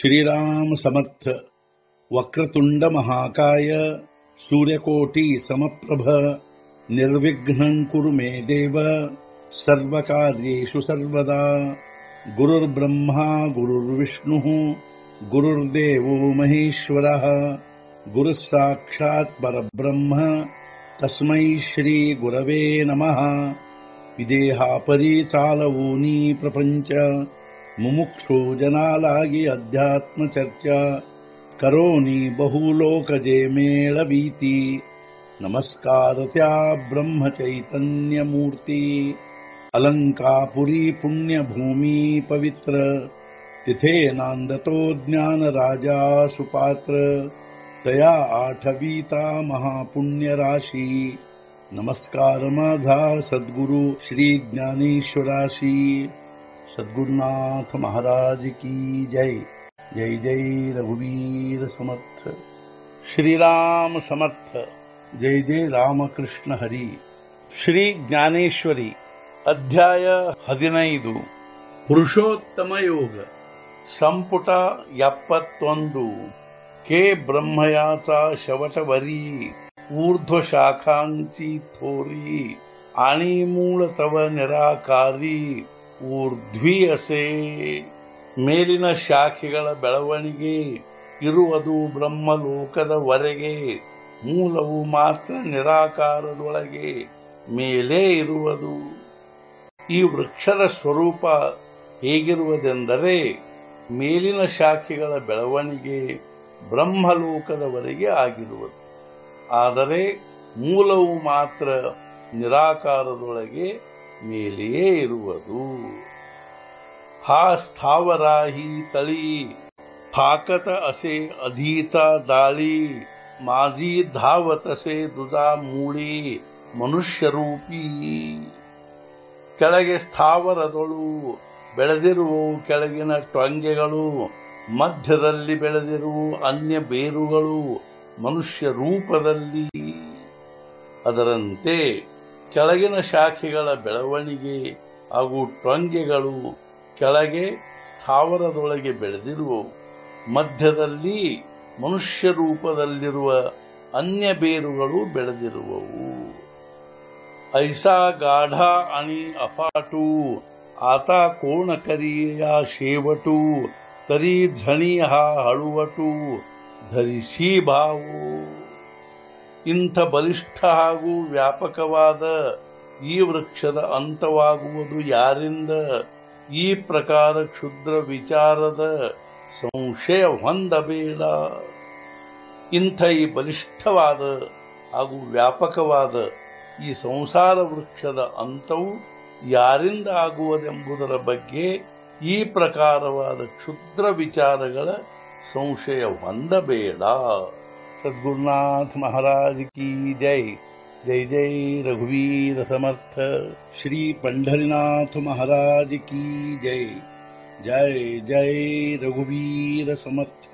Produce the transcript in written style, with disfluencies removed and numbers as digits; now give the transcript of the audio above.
श्रीराम समर्थ। वक्रतुंड महाकाय सूर्यकोटि समप्रभ निर्विघ्नं कुरु मे देव सर्वकार्येषु सर्वदा। गुरुर्ब्रह्मा गुरुर्विष्णुः गुरुर्देवो महेश्वरः गुरुः साक्षात् परब्रह्म तस्मै श्री गुरवे नमः। विदेहापरि चालवूनी प्रपंच मुमुक्षु जनालागी अध्यात्म चर्चा करोनी बहुलोकजे मेळवीती। नमस्कार त्या ब्रह्म चैतन्य मूर्ती अलंकापुरी पुण्यभूमी पवित्र तिथे नांदतो ज्ञान राजा सुपात्र तया आठवीता महापुण्य राशी। नमस्कार माझा सद्गुरु श्री ज्ञानेश्वराशी। सद्गुरुनाथ महाराज की जय। जय जय रघुवीर समर्थ। श्रीराम समर्थ। जय जय रामकृष्ण हरी। ಶ್ರೀ ಜ್ಞಾನೇಶ್ವರಿ ಅಧ್ಯಾಯ 15 ಪುರುಷೋತ್ತಮ ಯೋಗ ಸಂಪುಟ 71 के ब्रह्मयाचा शवटवरी ऊर्ध्व शाखांची थोरी आणि मूळ तव निराकारी ಊರ್ಧ್ವಿ ಅಸೆ। ಮೇಲಿನ ಶಾಖೆಗಳ ಬೆಳವಣಿಗೆ ಇರುವುದು ಬ್ರಹ್ಮಲೋಕದವರೆಗೆ, ಮೂಲವು ಮಾತ್ರ ನಿರಾಕಾರದೊಳಗೆ ಮೇಲೆ ಇರುವುದು। ಈ ವೃಕ್ಷದ ಸ್ವರೂಪ ಹೇಗಿರುವುದೆಂದರೆ ಮೇಲಿನ ಶಾಖೆಗಳ ಬೆಳವಣಿಗೆ ಬ್ರಹ್ಮಲೋಕದವರೆಗೆ ಆಗಿರುವುದು, ಆದರೆ ಮೂಲವು ಮಾತ್ರ ನಿರಾಕಾರದೊಳಗೆ ಮೇಲೆಯೇ ಇರುವುದು। हा स्थावरा ही तळी फाकत असे अधीता डाळी, माझी धावत असे दुजा मूळी ಮನುಷ್ಯರೂಪಿ। ಕೆಳಗೆ ಸ್ಥಾವರದೊಳು ಬೆಳೆದಿರುವು ಕೆಳಗಿನ ಟೊಂಗೆಗಳು, ಮಧ್ಯದಲ್ಲಿ ಬೆಳೆದಿರುವ ಅನ್ಯ ಬೇರುಗಳು ಮನುಷ್ಯ ರೂಪದಲ್ಲಿ। ಅದರಂತೆ ಕೆಳಗಿನ ಶಾಖೆಗಳ ಬೆಳವಣಿಗೆ ಹಾಗೂ ಟೊಂಗೆಗಳು ಕೆಳಗೆ ಸ್ಥಾವರದೊಳಗೆ ಬೆಳೆದಿರುವವು, ಮಧ್ಯದಲ್ಲಿ ಮನುಷ್ಯ ರೂಪದಲ್ಲಿರುವ ಅನ್ಯ ಬೇರುಗಳು ಬೆಳೆದಿರುವವು। ऐसा गाढा आणि अफाटू आता कोण करिया शेवटू, तरी झणी हा हळुवटू ಧರಿಸಿ ಭಾವು। ಇಂಥ ಬಲಿಷ್ಠ ಹಾಗೂ ವ್ಯಾಪಕವಾದ ಈ ವೃಕ್ಷದ ಅಂತವಾಗುವುದು ಯಾರಿಂದ? ಈ ಪ್ರಕಾರ ಕ್ಷುದ್ರ ವಿಚಾರದ ಸಂಶಯ ಹೊಂದಬೇಡ। ಇಂಥ ಈ ಬಲಿಷ್ಠವಾದ ಹಾಗೂ ವ್ಯಾಪಕವಾದ ಈ ಸಂಸಾರ ವೃಕ್ಷದ ಅಂತವು ಯಾರಿಂದ ಆಗುವುದೆಂಬುದರ ಬಗ್ಗೆ ಈ ಪ್ರಕಾರವಾದ ಕ್ಷುದ್ರ ವಿಚಾರಗಳ ಸಂಶಯ ಹೊಂದಬೇಡ। सद्गुरुनाथ महाराज की जय। जय जय रघुवीर समर्थ। श्री पंढरीनाथ महाराज की जय। जय जय रघुवीर समर्थ।